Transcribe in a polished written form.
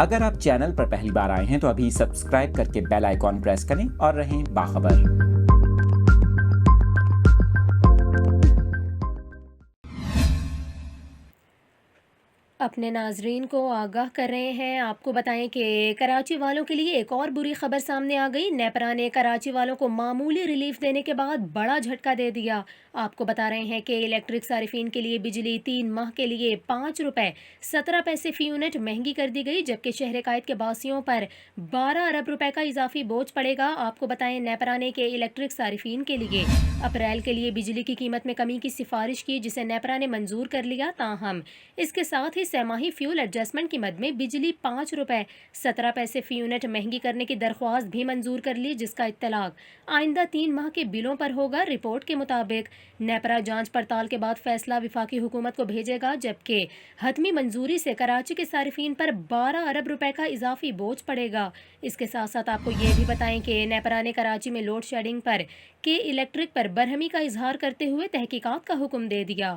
اگر آپ چینل پر پہلی بار آئے ہیں تو ابھی سبسکرائب کر کے بیل آئیکن پریس کریں اور رہیں باخبر۔ اپنے ناظرین کو آگاہ کر رہے ہیں۔ آپ کو بتائیں کہ کراچی والوں کے لیے ایک اور بری خبر سامنے آ گئی۔ نیپرا نے کراچی والوں کو معمولی ریلیف دینے کے بعد بڑا جھٹکا دے دیا۔ آپ کو بتا رہے ہیں کہ الیکٹرک صارفین کے لیے بجلی 3 ماہ کے لیے 5 روپے 17 پیسے فی یونٹ مہنگی کر دی گئی، جبکہ شہر قائد کے باسیوں پر 12 ارب روپے کا اضافی بوجھ پڑے گا۔ آپ کو بتائیں نیپرا نے کہ الیکٹرک صارفین کے لیے اپریل کے لیے بجلی کی قیمت میں کمی کی سفارش کی، جسے نیپرا نے منظور کر لیا، تاہم اس کے ساتھ ہی سہ ماہی فیول ایڈجسٹمنٹ کی مد میں بجلی 5 روپے 17 پیسے فی یونٹ مہنگی کرنے کی درخواست بھی منظور کر لی، جس کا اطلاق آئندہ 3 ماہ کے بلوں پر ہوگا۔ رپورٹ کے مطابق نیپرا جانچ پڑتال کے بعد فیصلہ وفاقی حکومت کو بھیجے گا، جبکہ حتمی منظوری سے کراچی کے صارفین پر 12 ارب روپے کا اضافی بوجھ پڑے گا۔ اس کے ساتھ ساتھ آپ کو یہ بھی بتائیں کہ نیپرا نے کراچی میں لوڈ شیڈنگ پر کے الیکٹرک پر برہمی کا اظہار کرتے ہوئے تحقیقات کا حکم دے دیا۔